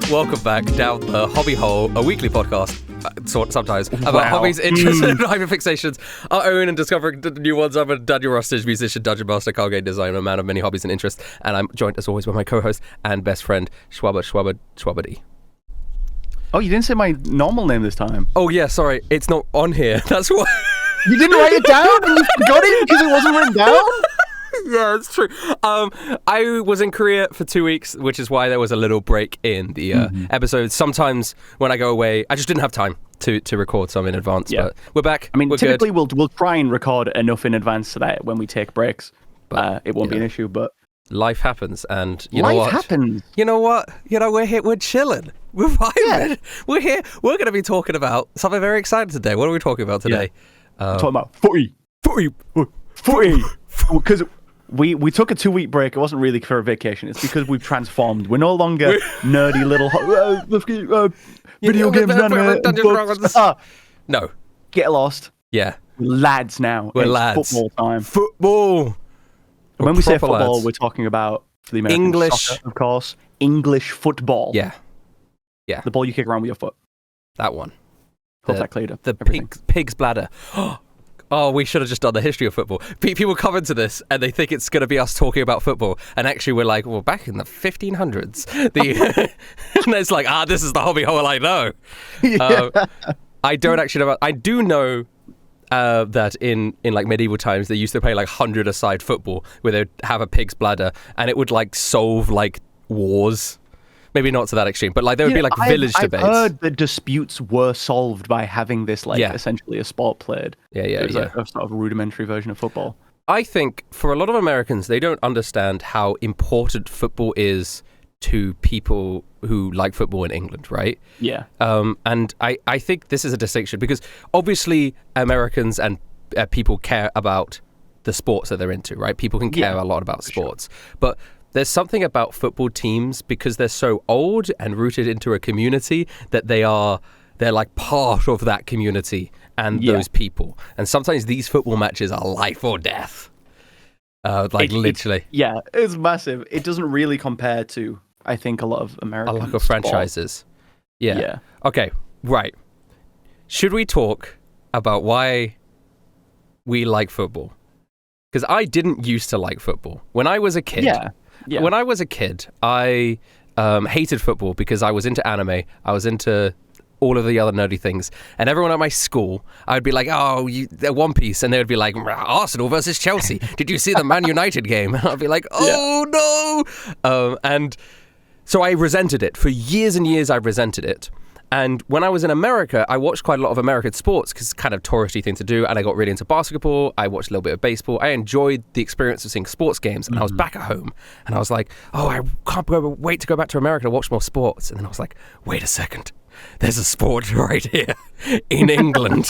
Welcome back down the Hobby Hole, a weekly podcast, sometimes, about hobbies, interests, and hyperfixations, our own and discovering new ones. I'm a Daniel Rustage, musician, dungeon master, card game designer, man of many hobbies and interests, and I'm joined as always by my co-host and best friend, Shwabadi. Oh, you didn't say my normal name this time. Oh yeah, sorry, it's not on here. That's why. You didn't write it down and you forgot it because it wasn't written down? Yeah, it's true. I was in Korea for 2 weeks, which is why there was a little break in the episodes. Sometimes when I go away, I just didn't have time to record some in advance. Yeah. But we're back. I mean, we're typically good. we'll try and record enough in advance so that when we take breaks, it won't be an issue. But life happens, and you know what? Life happens. You know what? We're here. We're chilling. We're vibing. Yeah. We're here. We're going to be talking about something very exciting today. What are we talking about today? Talking about footy. Because we took a 2-week break. It wasn't really for a vacation. It's because we've transformed. We're no longer nerdy little video games and anime. No. Get lost. Yeah. We're lads now. We're it's lads. Football time. Football. When we say football, lads. we're talking about, for the Americans, English. soccer, of course, English football. Yeah. The ball you kick around with your foot. That one. Hope that cleared up. The pig's bladder. Oh, we should have just done the history of football. People come into this and they think it's going to be us talking about football. And actually we're like, well, back in the 1500s. And it's like, this is the hobby hole I know. Yeah. I don't actually know. I do know that in like medieval times, they used to play like 100-a-side football where they'd have a pig's bladder and it would like solve like wars. Maybe not to that extreme, but like there would be like village debates. I've heard that disputes were solved by having this essentially a sport played. It was a sort of rudimentary version of football. I think for a lot of Americans, they don't understand how important football is to people who like football in England, right? Yeah. And I think this is a distinction because obviously Americans and people care about the sports that they're into, right? People can care a lot about sports, but there's something about football teams because they're so old and rooted into a community that they're like part of that community and those people. And sometimes these football matches are life or death. Literally. It's massive. It doesn't really compare to, I think, a lot of American a lot of franchises. Yeah. Okay, right. Should we talk about why we like football? Because I didn't used to like football. When I was a kid... When I was a kid, I hated football because I was into anime. I was into all of the other nerdy things. And everyone at my school, I would be like, they're One Piece. And they would be like, Arsenal versus Chelsea. Did you see the Man United game? And I'd be like, no. And so I resented it. For years and years, I resented it. And when I was in America, I watched quite a lot of American sports because it's kind of touristy thing to do. And I got really into basketball. I watched a little bit of baseball. I enjoyed the experience of seeing sports games. And I was back at home and I was like, I can't wait to go back to America to watch more sports. And then I was like, wait a second. There's a sport right here in England.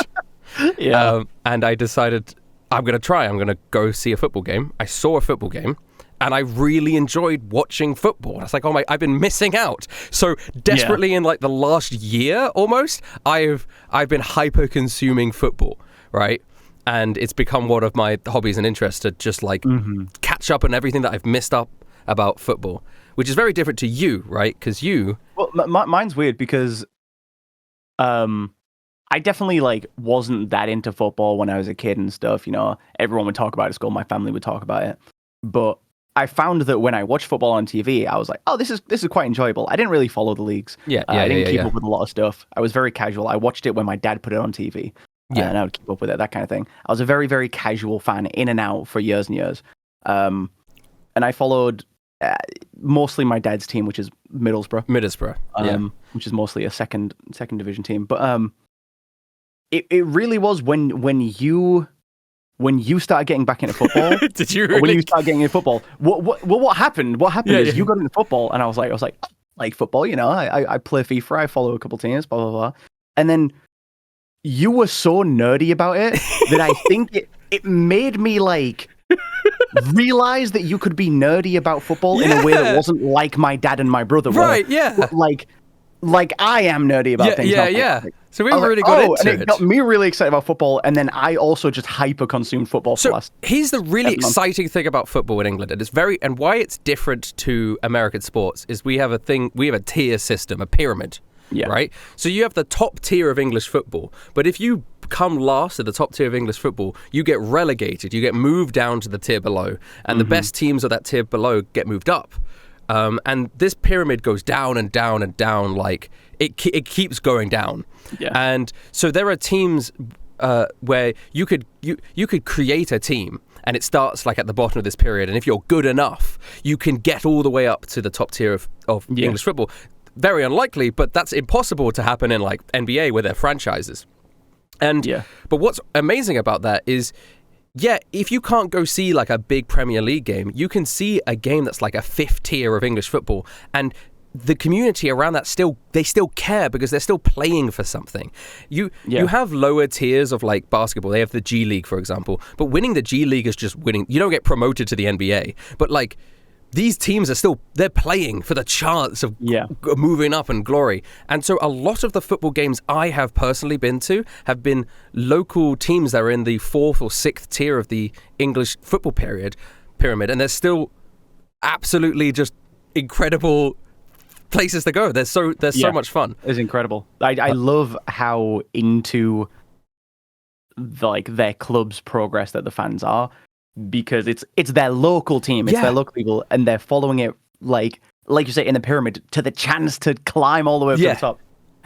And I decided I'm going to try. I'm going to go see a football game. I saw a football game. And I really enjoyed watching football. I was like, I've been missing out. So desperately in like the last year almost, I've been hyper-consuming football, right? And it's become one of my hobbies and interests to just like catch up on everything that I've missed up about football, which is very different to you, right? Because you... Well, mine's weird because I definitely like wasn't that into football when I was a kid and stuff. You know, everyone would talk about it at school. My family would talk about it. But I found that when I watched football on TV, I was like, this is quite enjoyable. I didn't really follow the leagues. I didn't keep up with a lot of stuff. I was very casual. I watched it when my dad put it on TV. And I would keep up with it, that kind of thing. I was a very, very casual fan, in and out for years and years. And I followed mostly my dad's team, which is Middlesbrough. Which is mostly a second division team. But it really was when you started getting back into football. Did you really? When you started getting into football, what happened? What happened is you got into football, and I was like football, you know, I play FIFA, I follow a couple teams, blah blah blah, and then you were so nerdy about it that I think it made me like realize that you could be nerdy about football in a way that wasn't like my dad and my brother were. Right? Yeah. Like like I am nerdy about things. Yeah. So we really got into and it got me really excited about football, and then I also just hyper consumed football for the last. Here's the really exciting thing about football in England, and why it's different to American sports is we have a tier system, a pyramid. Yeah. Right? So you have the top tier of English football, but if you come last at the top tier of English football, you get relegated, you get moved down to the tier below, and the best teams of that tier below get moved up. And this pyramid goes down and down and down, like it keeps going down. Yeah. And so there are teams where you could create a team, and it starts like at the bottom of this period, and if you're good enough, you can get all the way up to the top tier of English football. Very unlikely, but that's impossible to happen in like NBA where they're franchises. And but what's amazing about that is, if you can't go see like a big Premier League game, you can see a game that's like a fifth tier of English football, and the community around that still care because they're still playing for something. You have lower tiers of like basketball. They have the G League, for example, but winning the G League is just winning. You don't get promoted to the NBA, but like these teams they're playing for the chance of moving up and glory. And so a lot of the football games I have personally been to have been local teams that are in the fourth or sixth tier of the English football pyramid, and they're still absolutely just incredible places to go. They're so much fun. It's incredible. I love how into like their club's progress that the fans are, because it's their local team, it's their local people, and they're following it like you say in the pyramid to the chance to climb all the way up to the top.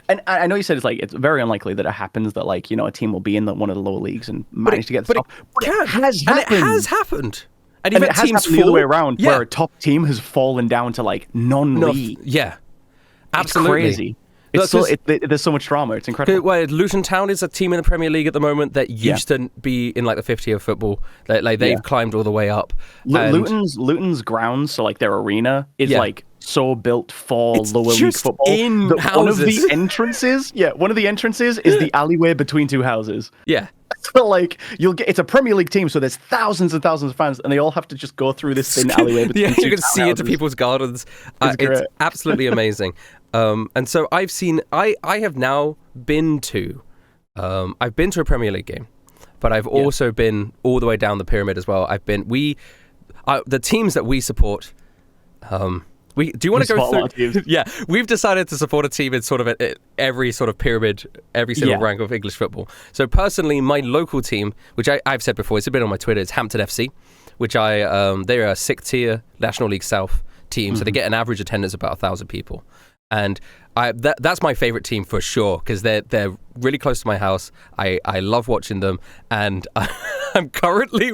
And I know you said it's very unlikely that it happens that like a team will be in one of the lower leagues and manage to get the top. But it has happened. And it has happened the other way around, where a top team has fallen down to like non-league. Yeah, absolutely. It's crazy. There's so much drama. It's incredible. Well, Luton Town is a team in the Premier League at the moment that used to be in like the fifth tier of football. They've climbed all the way up. Luton's grounds, so like their arena is like so built for lower league football. One of the entrances is the alleyway between two houses. Yeah. So like it's a Premier League team, so there's thousands and thousands of fans, and they all have to just go through this thin alleyway between two you can see into people's gardens. It's absolutely amazing. And so I have now been to I've been to a Premier League game, but I've also been all the way down the pyramid as well. The teams that we support. Do you want to go through? Yeah, we've decided to support a team in sort of every sort of pyramid, every single rank of English football. So personally, my local team, which I've said before, it's been on my Twitter, is Hampton FC, which they're a sixth tier National League South team, so they get an average attendance of about 1,000 people. And that's my favorite team for sure, because they're really close to my house. I love watching them, and I'm currently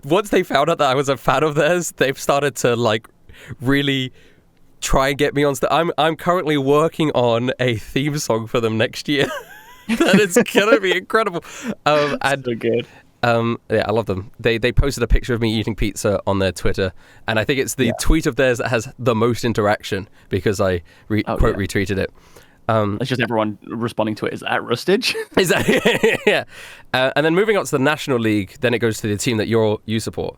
once they found out that I was a fan of theirs, they've started to like really try and get me on. I'm currently working on a theme song for them next year. That is gonna be incredible. And so good. I love them. They posted a picture of me eating pizza on their Twitter, and I think it's the tweet of theirs that has the most interaction because I retweeted it. It's just everyone responding to it. Is that Rustage? Is that and then moving on to the National League, then it goes to the team that you support.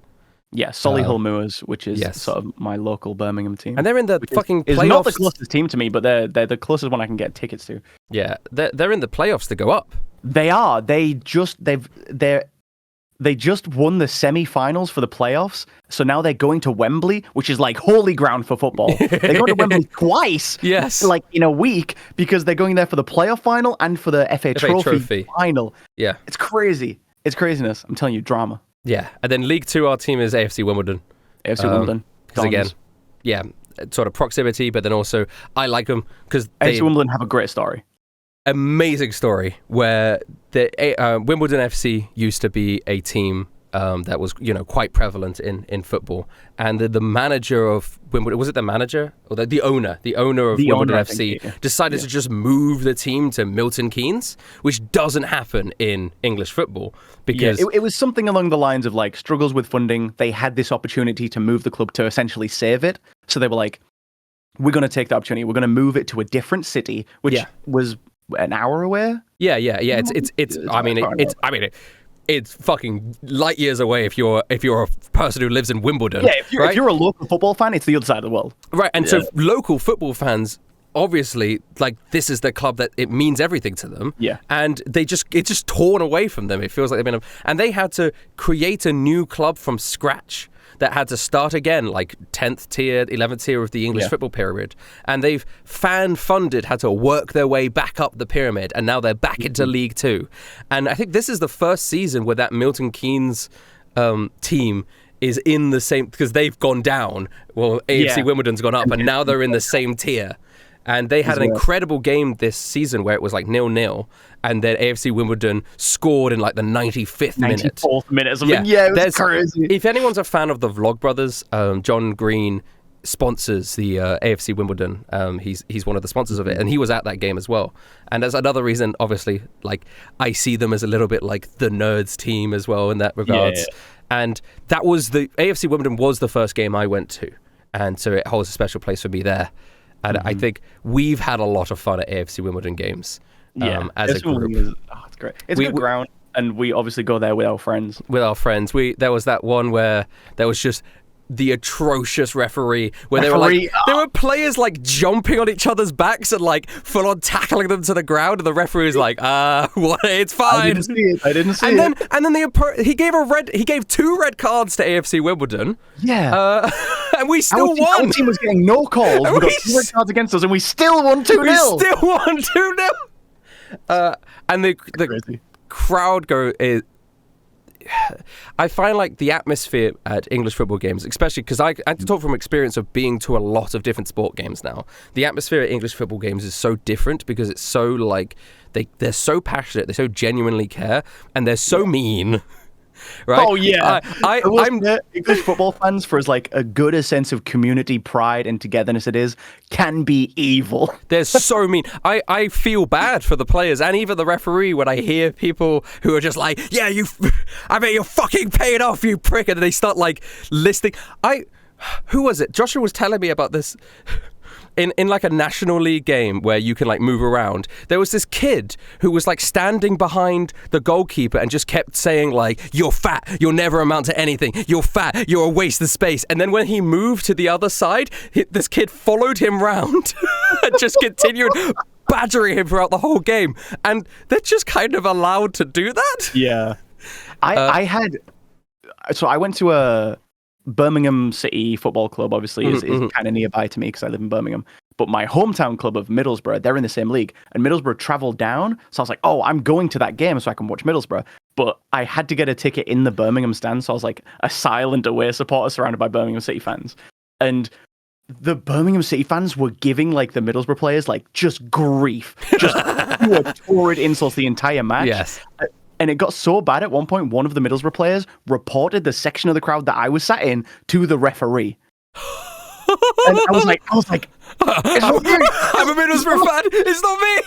Yeah, Solihull Moors, which is sort of my local Birmingham team. And they're in the fucking playoffs. It's not the closest team to me, but they're the closest one I can get tickets to. Yeah, they're in the playoffs to go up. They are. They just won the semi-finals for the playoffs, so now they're going to Wembley, which is like holy ground for football. They're going to Wembley twice, like in a week, because they're going there for the playoff final and for the FA Trophy final. Yeah, it's crazy. It's craziness. I'm telling you, drama. Yeah, and then League 2, our team is AFC Wimbledon. Wimbledon. Because again, sort of proximity, but then also I like them because AFC Wimbledon have a great story. Amazing story where the Wimbledon FC used to be a team that was quite prevalent in football, and the manager of Wimbledon, was it the manager or the owner of Wimbledon FC decided to just move the team to Milton Keynes, which doesn't happen in English football because it was something along the lines of like struggles with funding. They had this opportunity to move the club to essentially save it, so they were like, we're going to take the opportunity, we're going to move it to a different city, which was an hour away. It's fucking light years away if you're a person who lives in Wimbledon. Yeah, if you're a local football fan, it's the other side of the world. Right, and so local football fans obviously, like, this is the club that it means everything to them. Yeah. And it's just torn away from them. It feels like they've been... And they had to create a new club from scratch that had to start again, like 10th tier, 11th tier of the English football pyramid. And they've fan-funded, had to work their way back up the pyramid, and now they're back into League Two. And I think this is the first season where that Milton Keynes team is in the same... Because they've gone down. Well, AFC Wimbledon's gone up, and now they're in the same tier. And they had an incredible game this season where it was like 0-0, and then AFC Wimbledon scored in like the 95th minute. 94th minute or something. Yeah, it was crazy. If anyone's a fan of the Vlogbrothers, John Green sponsors the AFC Wimbledon. He's one of the sponsors of it, and he was at that game as well. And that's another reason, obviously, like, I see them as a little bit like the nerds team as well in that regards. Yeah. And that was the AFC Wimbledon was the first game I went to, and so it holds a special place for me there. And I think we've had a lot of fun at AFC Wimbledon games as a group. It's great. It's a good ground, and we obviously go there with our friends. There was that one where there was just the atrocious referee where there were players like jumping on each other's backs and like full on tackling them to the ground, and the referee was like, what? It's fine. I didn't see it. And then he gave 2 red cards to AFC Wimbledon. Yeah. And we still won. Our team was getting no calls. We got 2 red cards against us, and we still won 2-0. We still won 2-0. And the crowd I find like the atmosphere at English football games, especially because I can talk from experience of being to a lot of different sport games now. The atmosphere at English football games is so different because it's so like they're so passionate, they so genuinely care, and they're so mean. Right? Oh yeah, I'm English football fans, for as like a good a sense of community pride and togetherness it is, can be evil. They're so mean. I feel bad for the players and even the referee when I hear people who are just like, yeah, I bet you're fucking paid off, you prick, and they start like listing. Who was it? Joshua was telling me about this. In like a National League game where you can like move around, there was this kid who was like standing behind the goalkeeper and just kept saying like, you're fat, you'll never amount to anything, you're fat, you're a waste of space. And then when he moved to the other side, this kid followed him round and just continued badgering him throughout the whole game. And they're just kind of allowed to do that. Yeah. I went to a Birmingham City Football Club, obviously, is kind of nearby to me because I live in Birmingham. But my hometown club of Middlesbrough, they're in the same league. And Middlesbrough travelled down. So I was like, oh, I'm going to that game so I can watch Middlesbrough. But I had to get a ticket in the Birmingham stand. So I was like a silent away supporter surrounded by Birmingham City fans. And the Birmingham City fans were giving like the Middlesbrough players like just grief. Just torrid insults the entire match. Yes. And it got so bad at one point, one of the Middlesbrough players reported the section of the crowd that I was sat in to the referee. And I was like, it's not me. I'm a Middlesbrough fan. It's not me.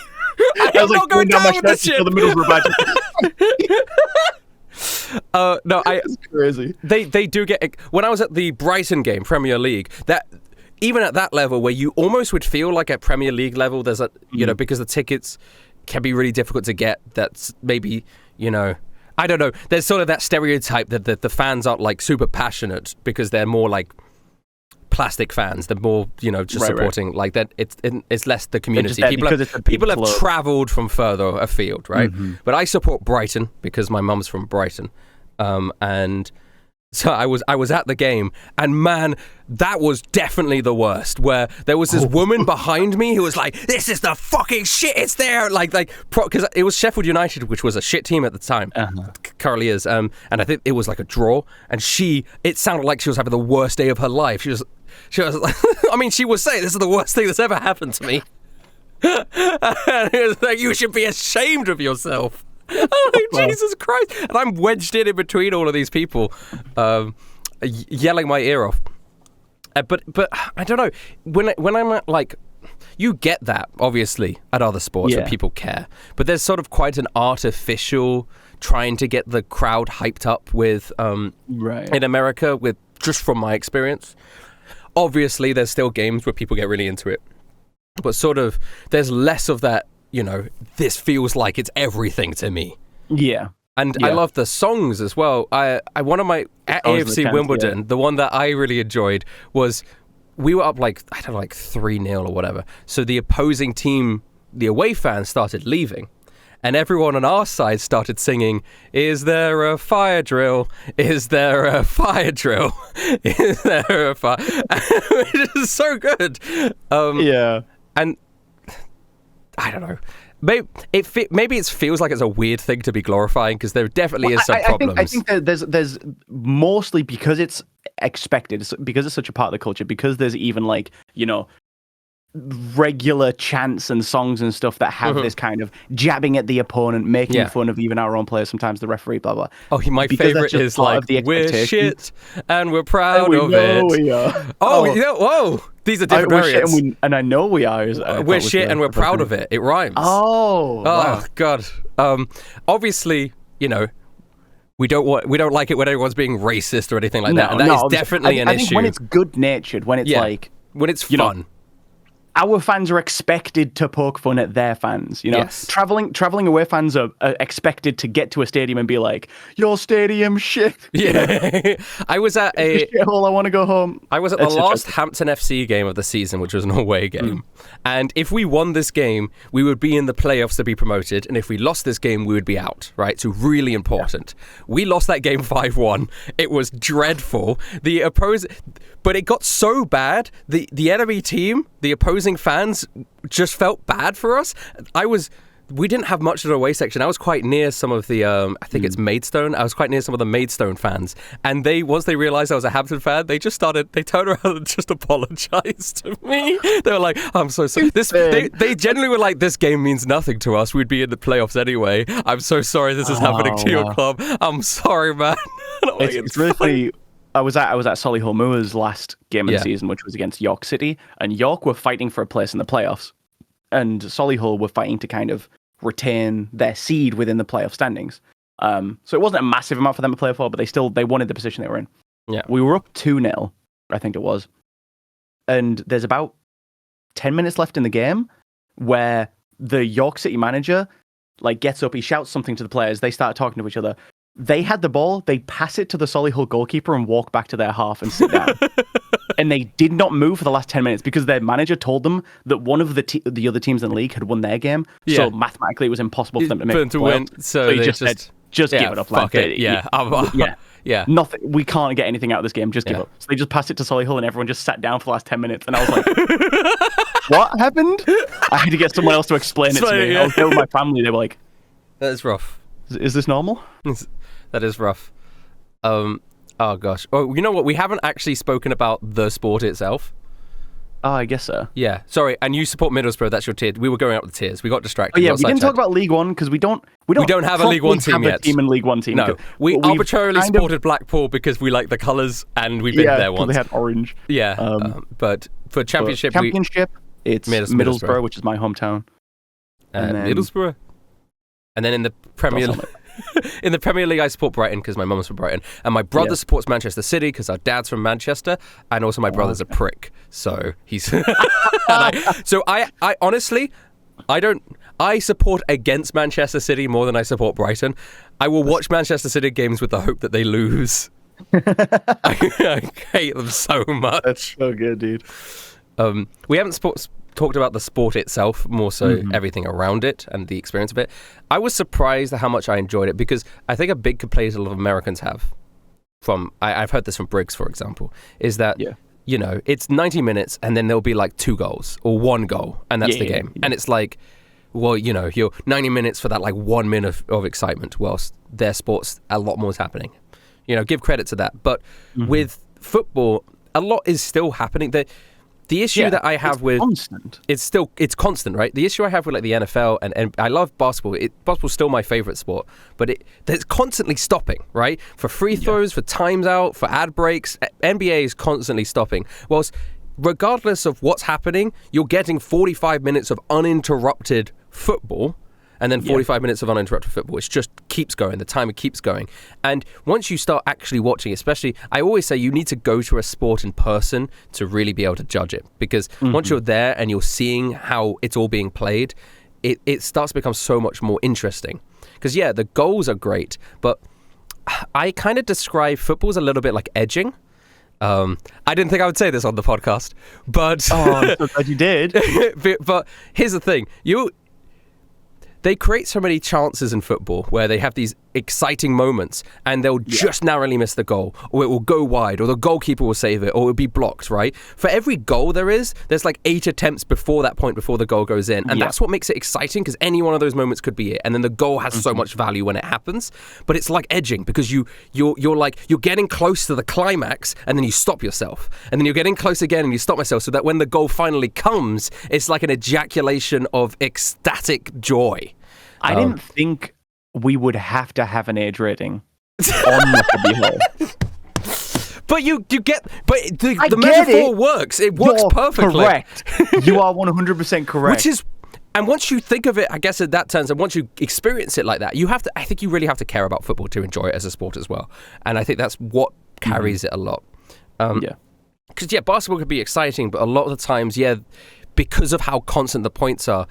I'm not going down with this shit. For the Middlesbrough badge. No, it's crazy. They do get. When I was at the Brighton game, Premier League, that even at that level where you almost would feel like at Premier League level, there's because the tickets can be really difficult to get. That's maybe. I don't know. There's sort of that stereotype that the fans aren't like super passionate because they're more like plastic fans. They're more, just supporting like that. It's less the community. People have travelled from further afield, right? Mm-hmm. But I support Brighton because my mum's from Brighton, and so I was at the game, and man, that was definitely the worst. Where there was this woman behind me who was like, "This is the fucking shit. It's there." Because it was Sheffield United, which was a shit team at the time. Currently is. And I think it was like a draw. And it sounded like she was having the worst day of her life. She was. I mean, she was saying, "This is the worst thing that's ever happened to me." And it was like, you should be ashamed of yourself. Oh, Jesus Christ. And I'm wedged in between all of these people, yelling my ear off. But I don't know. When I'm at, like, you get that, obviously, at other sports where people care. But there's sort of quite an artificial trying to get the crowd hyped up with, in America, with just from my experience. Obviously, there's still games where people get really into it. But sort of, there's less of that, this feels like it's everything to me. Yeah. And I love the songs as well. One of my, at AFC Wimbledon, the one that I really enjoyed was we were up like, I don't know, like 3-0 or whatever. So the opposing team, the away fans, started leaving. And everyone on our side started singing, "Is there a fire drill? Is there a fire drill? Is there a fire?" Which is so good. And I don't know. Maybe it feels like it's a weird thing to be glorifying, because there definitely is some problems. I think that there's mostly because it's expected, because it's such a part of the culture, because there's even like, you know, regular chants and songs and stuff that have this kind of jabbing at the opponent, making fun of even our own players, sometimes the referee, blah blah. Oh, my favorite is like, "We're shit and we're proud of it." We are. Whoa, these are different variants. And I know we are. We're shit and we're proud of it. It rhymes. Oh wow. God. Obviously, you know, we don't like it when everyone's being racist or anything like that, and that is definitely an issue. I think when it's good natured, when it's like, when it's fun. Our fans are expected to poke fun at their fans, you know. Yes. Traveling away fans are expected to get to a stadium and be like, "Your stadium shit." Yeah. I was at a shithole. I want to go home. I was at the last Hampton FC game of the season, which was an away game. And if we won this game, we would be in the playoffs to be promoted. And if we lost this game, we would be out, right? So really important. Yeah. We lost that game 5-1. It was dreadful. But it got so bad, the enemy team, the opposing fans, just felt bad for us. We didn't have much of an away section. I was quite near some of the, I think it's Maidstone. I was quite near some of the Maidstone fans. And once they realised I was a Hampton fan, they turned around and just apologised to me. They were like, "I'm so sorry." They genuinely were like, "This game means nothing to us. We'd be in the playoffs anyway. I'm so sorry this is happening to your club. I'm sorry, man." It's really funny. I was at Solihull Moors last game of the season, which was against York City, and York were fighting for a place in the playoffs, and Solihull were fighting to kind of retain their seed within the playoff standings. So it wasn't a massive amount for them to play for, but they wanted the position they were in. Yeah, we were up 2-0, I think it was, and there's about 10 minutes left in the game where the York City manager like gets up, he shouts something to the players, they start talking to each other. They had the ball, they pass it to the Solihull goalkeeper and walk back to their half and sit down. And they did not move for the last 10 minutes because their manager told them that one of the other teams in the league had won their game. Yeah. So mathematically it was impossible for them to make to win. So they just said, just give it up. Fuck it. Yeah. Yeah. Nothing. We can't get anything out of this game. Just give up. So they just passed it to Solihull and everyone just sat down for the last 10 minutes. And I was like, what happened? I had to get someone else to explain it to me. I was there with my family. They were like, "That is rough. Is this normal?" That is rough. Oh gosh. Oh, you know what? We haven't actually spoken about the sport itself. Oh, I guess so. Yeah. Sorry. And you support Middlesbrough. That's your tier. We were going up the tiers. We got distracted. Oh yeah. We didn't talk about League One because we don't have a League One team yet. In League One team. No. We arbitrarily supported Blackpool because we like the colours and we've been there once. They had orange. Yeah. But for Championship, it's Middlesbrough, which is my hometown. Middlesbrough. And then in the Premier League. In the Premier League, I support Brighton because my mum's from Brighton, and my brother supports Manchester City because our dad's from Manchester, and also my brother's a prick, so he's. I honestly, I support against Manchester City more than I support Brighton. I will watch Manchester City games with the hope that they lose. I hate them so much. That's so good, dude. We haven't talked about the sport itself, more so everything around it and the experience of it. I was surprised at how much I enjoyed it because I think a big complaint a lot of Americans have I've heard this from Briggs, for example, is that, you know, it's 90 minutes and then there'll be like 2 goals or 1 goal and that's the game. Yeah. And it's like, well, you know, you're 90 minutes for that like 1 minute of excitement, whilst their sports, a lot more is happening. You know, give credit to that. But with football, a lot is still happening. The issue that I have with constant. It's constant, right? The issue I have with like the NFL and I love basketball. Basketball's still my favorite sport, but it's constantly stopping, right? For free throws, for times out, for ad breaks, NBA is constantly stopping. Whilst regardless of what's happening, you're getting 45 minutes of uninterrupted football. And then 45 minutes of uninterrupted football. It just keeps going. The timer keeps going. And once you start actually watching, especially, I always say you need to go to a sport in person to really be able to judge it. Because once you're there and you're seeing how it's all being played, it starts to become so much more interesting. Because, the goals are great. But I kind of describe football as a little bit like edging. I didn't think I would say this on the podcast, but I'm so glad you did. but here's the thing: they create so many chances in football where they have these exciting moments and they'll just narrowly miss the goal, or it will go wide, or the goalkeeper will save it, or it'll be blocked, right? For every goal there's like 8 attempts before that point, before the goal goes in. And that's what makes it exciting, because any one of those moments could be it. And then the goal has so much value when it happens. But it's like edging, because you're getting close to the climax and then you stop yourself. And then you're getting close again and you stop yourself, so that when the goal finally comes, it's like an ejaculation of ecstatic joy. I didn't think we would have to have an age rating on the Hobby Hole. But the metaphor works. It works perfectly. Correct. You are 100% correct. And once you think of it, I guess in that terms, and once you experience it like that, I think you really have to care about football to enjoy it as a sport as well. And I think that's what carries it a lot. Because basketball can be exciting, but a lot of the times, because of how constant the points are,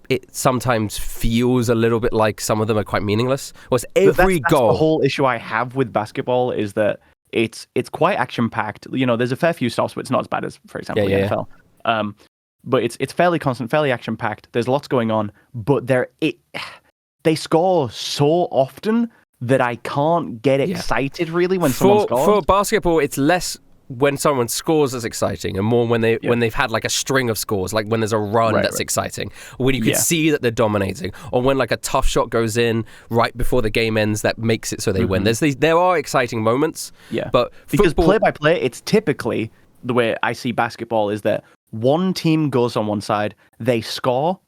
it sometimes feels a little bit like some of them are quite meaningless. Whereas that's goal. The whole issue I have with basketball is that it's quite action packed. You know, there's a fair few stops, but it's not as bad as, for example, the NFL. But it's fairly constant, fairly action packed. There's lots going on, but they score so often that I can't get excited really when someone scores. For basketball, it's less when someone scores that's exciting, and more when they've had like a string of scores, like when there's a run that's exciting, or when you can see that they're dominating, or when like a tough shot goes in right before the game ends that makes it so they win. There are exciting moments, but because play by play, it's typically the way I see basketball is that one team goes on one side, they score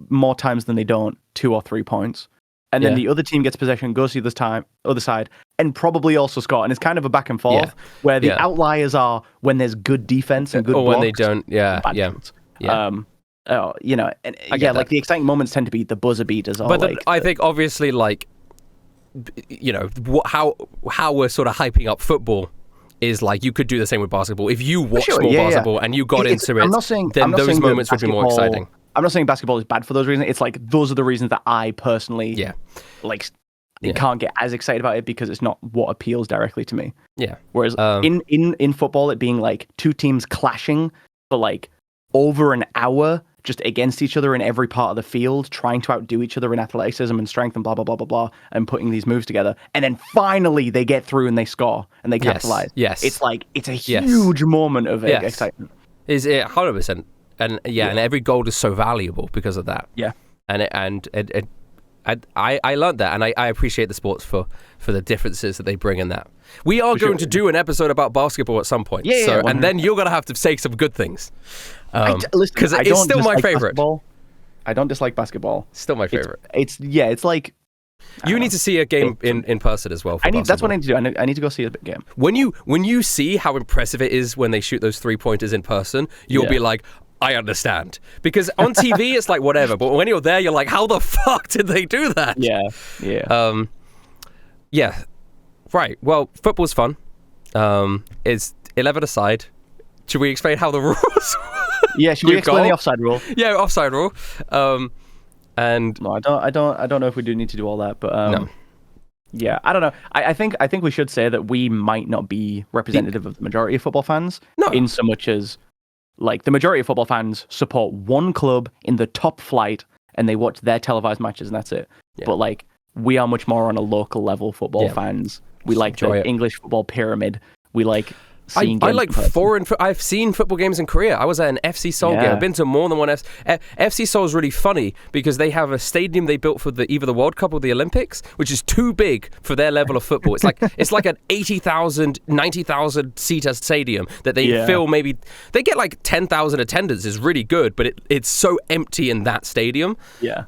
more times than they don't, 2 or 3 points. And then the other team gets possession, goes to the other side, and probably also score. And it's kind of a back and forth where the outliers are when there's good defense and good blocks. Or when they don't, like the exciting moments tend to be the buzzer beaters. But I think obviously, like, you know, how we're sort of hyping up football is like you could do the same with basketball. If you watch more basketball and you got into it, then those moments would be more exciting. I'm not saying basketball is bad for those reasons. It's like those are the reasons that I personally can't get as excited about it, because it's not what appeals directly to me. Yeah. Whereas in football, it being like two teams clashing for like over an hour just against each other in every part of the field, trying to outdo each other in athleticism and strength and blah, blah, blah, blah, blah, and putting these moves together. And then finally they get through and they score and they capitalize. Yes. It's like, it's a huge moment of excitement. Is it 100%? And and every goal is so valuable because of that. Yeah. And I learned that, and I appreciate the sports for the differences that they bring in that. We are going to do an episode about basketball at some point. And then you're going to have to say some good things. Because it's still my favorite. I don't dislike basketball. Still my favorite. It's like... You need to see a game in person as well. That's what I need to do. I need to go see a game. When you see how impressive it is when they shoot those 3-pointers in person, you'll be like, I understand. Because on TV, it's like whatever. But when you're there, you're like, how the fuck did they do that? Yeah. Right. Well, football's fun. It's 11 aside. Should we explain how the rules? Should we explain the offside rule? Yeah, offside rule. And no, I don't know if we do need to do all that, but no. Yeah, I don't know. I think we should say that we might not be representative of the majority of football fans. No. In so much as, like, the majority of football fans support one club in the top flight and they watch their televised matches and that's it. Yeah. But like, we are much more on a local level football fans. We like the English football pyramid. We like seeing games. I like I've seen football games in Korea. I was at an FC Seoul game. I've been to more than one. FC Seoul is really funny because they have a stadium they built for either the World Cup or the Olympics, which is too big for their level of football. It's like an 80,000, 90,000 seater stadium that they fill. Maybe they get like 10,000 attendance. Is really good, but it's so empty in that stadium. Yeah.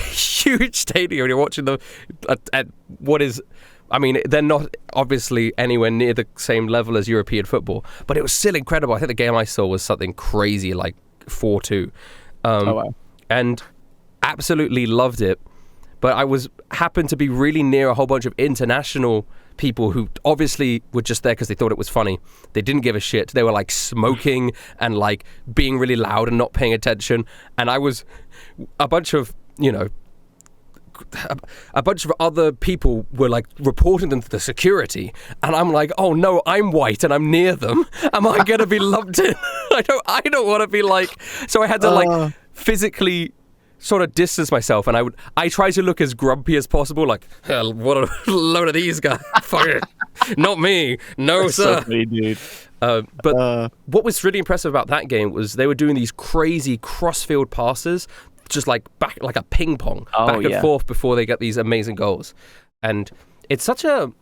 Huge stadium. You're watching at what is. I mean, they're not obviously anywhere near the same level as European football, but it was still incredible. I think the game I saw was something crazy, like 4-2. Wow. And absolutely loved it. But I happened to be really near a whole bunch of international people who obviously were just there because they thought it was funny. They didn't give a shit. They were like smoking and like being really loud and not paying attention. And I was a bunch of, a bunch of other people were like reporting them to the security, and I'm like, oh no, I'm white and I'm near them. Am I gonna be lumped in? I don't want to be like. So I had to like physically sort of distance myself, and I try to look as grumpy as possible, like, hell, what a load of these guys. Fuck it. Not me. No, sir. So funny, dude. But what was really impressive about that game was they were doing these crazy cross-field passes, just like back like a ping pong, back and forth before they get these amazing goals. And it's such a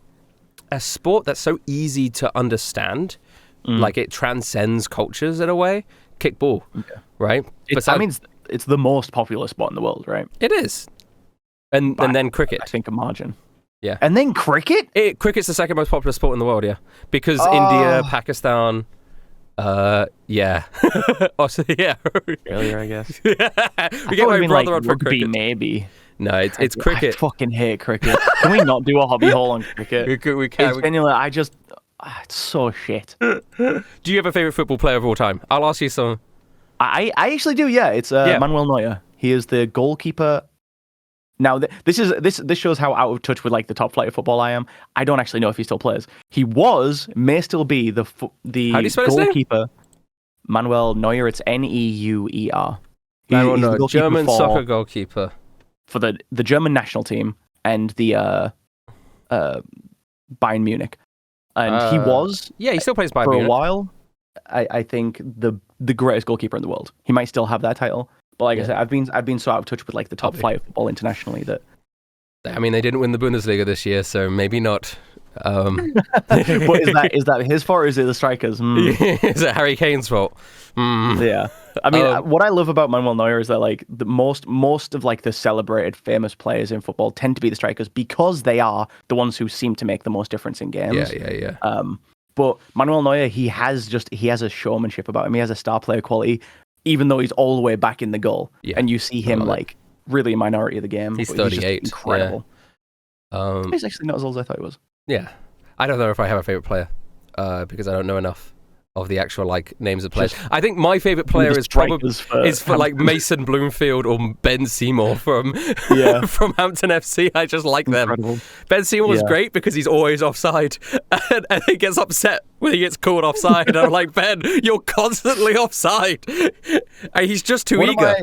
sport that's so easy to understand. Like it transcends cultures in a way. Kickball, right? It's the most popular sport in the world, right? It is. And then cricket. I think a margin. Yeah. And then cricket? Cricket's the second most popular sport in the world, yeah. Because India, Pakistan, yeah. Also, yeah. Earlier, I guess. We get my brother on for rugby, cricket. maybe. No, it's cricket. I fucking hate cricket. Can we not do a hobby hole on cricket? We can. It's so shit. Do you have a favorite football player of all time? I'll ask you some. I actually do, yeah. It's Manuel Neuer. He is the goalkeeper. Now, this shows how out of touch with like the top flight of football I am. I don't actually know if he still plays. He may still be the How do you spell his goalkeeper. Manuel Neuer. It's Neuer. Manuel Neuer, German soccer goalkeeper for the German national team and the Bayern Munich. And he was he still plays Bayern for Munich a while. I think the greatest goalkeeper in the world. He might still have that title. But like I said, I've been so out of touch with like the top flight of football internationally that. I mean, they didn't win the Bundesliga this year, so maybe not. But is that his fault or is it the strikers? Is it Harry Kane's fault? Yeah. I mean, what I love about Manuel Neuer is that like the most of like the celebrated famous players in football tend to be the strikers because they are the ones who seem to make the most difference in games. Yeah. But Manuel Neuer, he has a showmanship about him. He has a star player quality, even though he's all the way back in the goal. Yeah. And you see him like really a minority of the game. He's 38. He's incredible. Yeah. He's actually not as old as I thought he was. Yeah. I don't know if I have a favorite player because I don't know enough of the actual like names of players. I think my favorite player is probably for like Mason Bloomfield or Ben Seymour from from Hampton FC. I just like them. Ben Seymour is great because he's always offside and he gets upset when he gets called offside. And I'm like, Ben, you're constantly offside. And he's just too eager.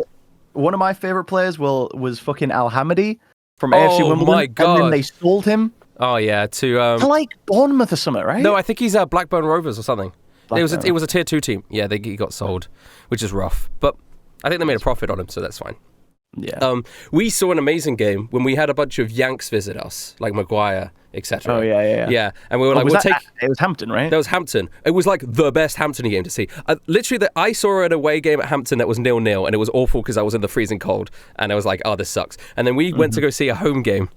One of my favorite players was fucking Al Hamadi from AFC Wimbledon. Oh my God. And then they sold him. Oh yeah, to like Bournemouth or something, right? No, I think he's Blackburn Rovers or something. It was a tier 2 team. Yeah, he got sold, which is rough. But I think they made a profit on him, so that's fine. Yeah. We saw an amazing game when we had a bunch of Yanks visit us, like Maguire, etc. Oh yeah. Yeah, and we were like, it was Hampton, right? That was Hampton. It was like the best Hampton game to see. Literally, I saw an away game at Hampton that was 0-0, and it was awful because I was in the freezing cold, and I was like, oh, this sucks. And then we went to go see a home game,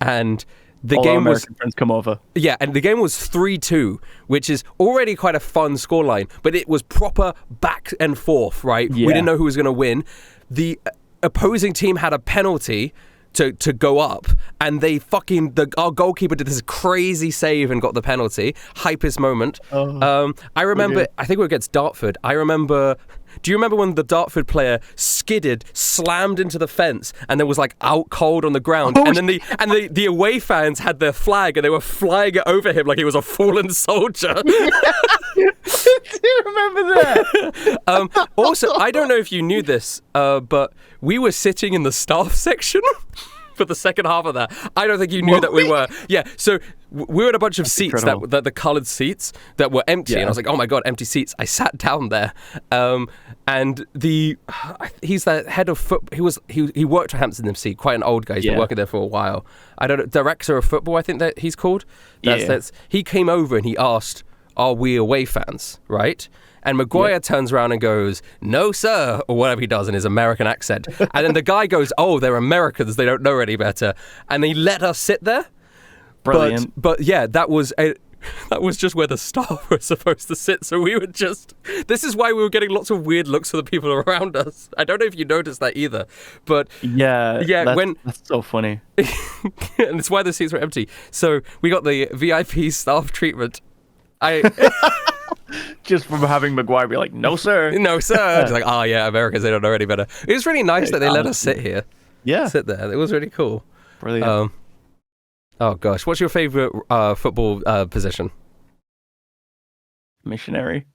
and the all game our American friends come over. Yeah, and the game was 3-2, which is already quite a fun scoreline, but it was proper back and forth, right? Yeah. We didn't know who was going to win. The opposing team had a penalty to go up, and our goalkeeper did this crazy save and got the penalty. Hypest moment. I remember, I think we were against Dartford. Do you remember when the Dartford player skidded, slammed into the fence, and then was like out cold on the ground? And then the away fans had their flag and they were flying it over him like he was a fallen soldier. Do you remember that? Also, I don't know if you knew this, but we were sitting in the staff section for the second half of that. I don't think you knew that we were. Yeah, so we were at a bunch of seats that the coloured seats that were empty, and I was like, oh my God, empty seats. I sat down there, and he's the head of football. He worked for Hampton FC, quite an old guy. He's been working there for a while. I don't know, director of football, I think that he's called. He came over and he asked, are we away fans, right? And Maguire turns around and goes, no, sir, or whatever he does in his American accent. And then the guy goes, oh, they're Americans. They don't know any better. And he let us sit there. Brilliant. But yeah, that was just where the staff were supposed to sit. So we were this is why we were getting lots of weird looks from the people around us. I don't know if you noticed that either. But that's so funny. And it's why the seats were empty. So we got the VIP staff treatment. Just from having Maguire be like, no, sir. No, sir. Just like, oh, yeah, Americans, they don't know any better. It was really nice that they let us sit here. sit there. It was really cool. Brilliant. Oh gosh, what's your favorite football position? Missionary.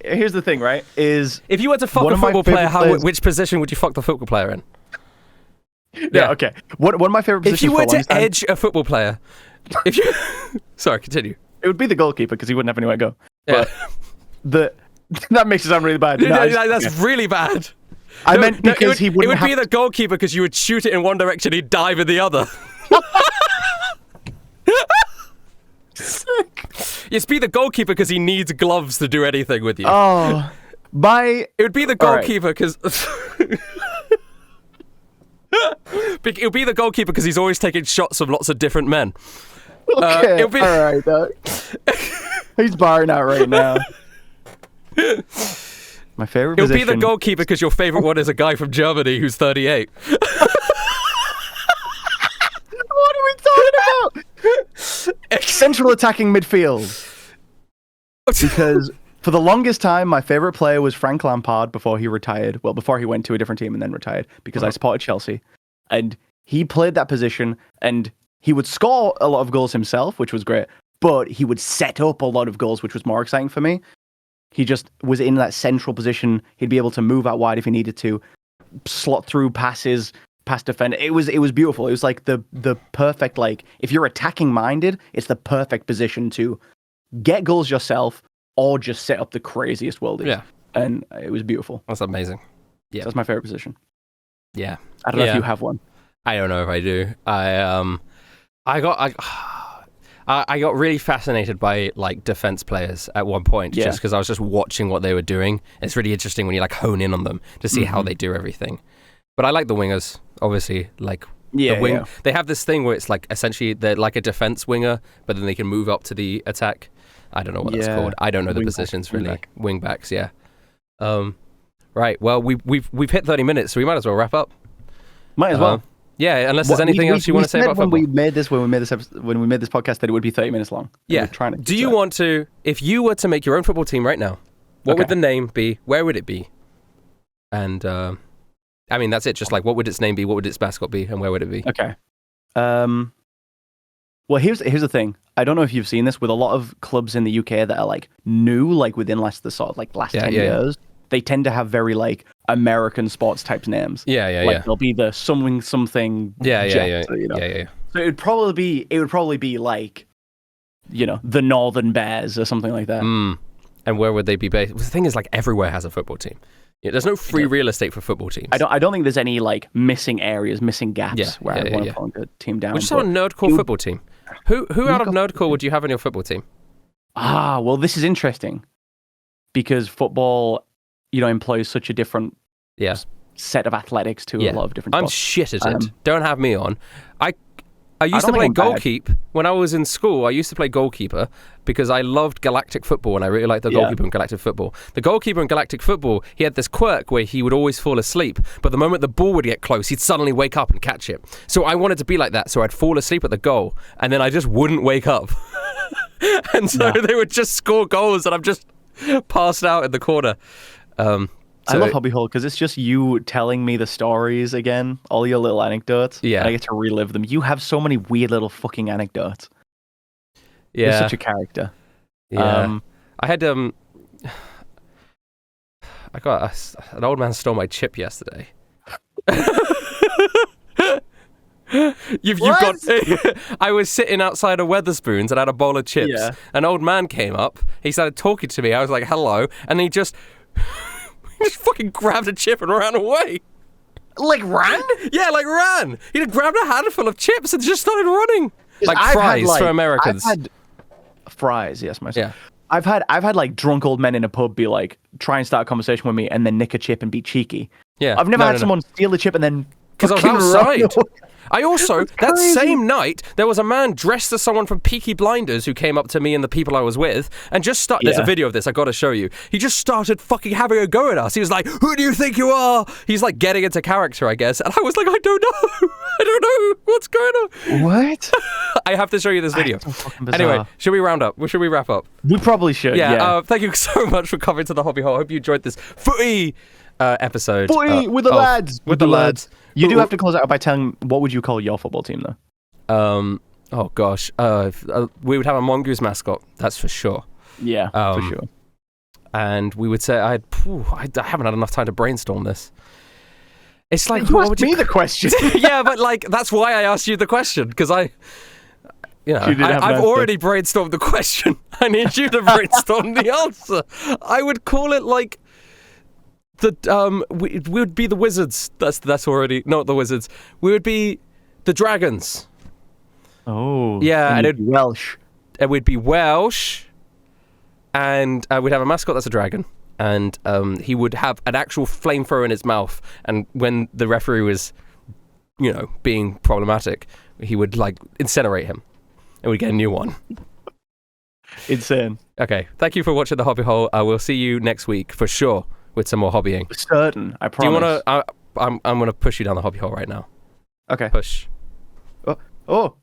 Here's the thing, right? Is if you were to fuck a football player, which position would you fuck the football player in? Yeah, okay. One of my favorite positions. If you were to edge a football player, if you sorry, continue. It would be the goalkeeper because he wouldn't have anywhere to go. Yeah. But that makes it sound really bad. That's really bad. I meant because it would be the goalkeeper because you would shoot it in one direction, he'd dive in the other. It's be the goalkeeper because he needs gloves to do anything with you. Oh, it would be the goalkeeper because it would be the goalkeeper because he's always taking shots of lots of different men. Okay, all right, Doug. He's barring out right now. My favorite position. It'll be the goalkeeper because your favorite one is a guy from Germany who's 38. What are we talking about? Central attacking midfield. Because for the longest time, my favorite player was Frank Lampard before he retired. Well, before he went to a different team and then retired because I supported Chelsea. And he played that position and he would score a lot of goals himself, which was great. But he would set up a lot of goals, which was more exciting for me. He just was in that central position. He'd be able to move out wide if he needed to, slot through passes, pass defender. It was beautiful. It was like the perfect, like, if you're attacking minded, it's the perfect position to get goals yourself or just set up the craziest worldies. Yeah. And it was beautiful. That's amazing. Yeah. So that's my favorite position. Yeah. I don't know if you have one. I don't know if I do. I got really fascinated by like defense players at one point, just because I was just watching what they were doing. It's really interesting when you like hone in on them to see how they do everything. But I like the wingers, obviously. Like the wing, they have this thing where it's like essentially they're like a defense winger, but then they can move up to the attack. I don't know what that's called. I don't know the positions really. Wingbacks, yeah. Right. Well, we've hit 30 minutes, so we might as well wrap up. Might as well. Yeah, unless there's anything else you want to say about football. When we made this podcast, that it would be 30 minutes long. Yeah. Do you want to, if you were to make your own football team right now, what would the name be? Where would it be? And I mean, that's it. Just like, what would its name be? What would its mascot be? And where would it be? Okay. Well, here's the thing. I don't know if you've seen this with a lot of clubs in the UK that are like new, like within last 10 years. They tend to have very like American sports type names. Like they'll be the something. Yeah. So it would probably be like, the Northern Bears or something like that. And where would they be based? The thing is, like, everywhere has a football team. Yeah, there's no free real estate for football teams. I don't think there's any like missing areas, missing gaps where I want to put a team down. Would you start a nerdcore football team? Who out of nerdcore would you have on your football team? Well, this is interesting because football, employs such a different set of athletics to a lot of different sports. I'm shit at it. Don't have me on. I used to play goalkeeper when I was in school. I used to play goalkeeper because I loved galactic football and I really liked the goalkeeper in galactic football. The goalkeeper in galactic football, he had this quirk where he would always fall asleep, but the moment the ball would get close, he'd suddenly wake up and catch it. So I wanted to be like that, so I'd fall asleep at the goal and then I just wouldn't wake up. And so they would just score goals and I'm just passed out in the corner. I love Hobby Hole because it's just you telling me the stories again, all your little anecdotes. Yeah. And I get to relive them. You have so many weird little fucking anecdotes. Yeah. You're such a character. Yeah. I had I got an old man stole my chip yesterday. You've got. I was sitting outside of Weatherspoons and I had a bowl of chips. Yeah. An old man came up. He started talking to me. I was like, "Hello," and he just fucking grabbed a chip and ran away. Like ran? Yeah, like ran. He just grabbed a handful of chips and just started running. Like fries for Americans. I've had fries, yes, myself. Yeah. I've had like drunk old men in a pub be like, try and start a conversation with me and then nick a chip and be cheeky. Yeah. I've never had someone steal a chip and then because I was outside. I also, that same night, there was a man dressed as someone from Peaky Blinders who came up to me and the people I was with and just started, there's a video of this, I gotta show you. He just started fucking having a go at us. He was like, "Who do you think you are?" He's like getting into character, I guess. And I was like, I don't know. I don't know what's going on. What? I have to show you this video. Anyway, should we round up? Should we wrap up? We probably should, yeah. Thank you so much for coming to the Hobby Hole. I hope you enjoyed this footy episode. Boy, with the lads. With the lads. You do have to close it out by telling what would you call your football team, though? Oh, gosh. We would have a mongoose mascot, that's for sure. Yeah, for sure. And we would say, I haven't had enough time to brainstorm this. It's like, you asked me the question. Yeah, but like, that's why I asked you the question, because I've already brainstormed the question. I need you to brainstorm the answer. I would call it like we would be the Wizards. That's already not the Wizards. We would be the Dragons. Oh, yeah, and it'd be Welsh. And we'd be Welsh, and we'd have a mascot that's a dragon, and he would have an actual flamethrower in his mouth. And when the referee was, being problematic, he would like incinerate him, and we'd get a new one. Insane. Okay, thank you for watching the Hobby Hole. I will see you next week for sure with some more hobbying. Certain, I promise. Do you want to? I'm going to push you down the Hobby Hole right now. Okay. Push. Oh.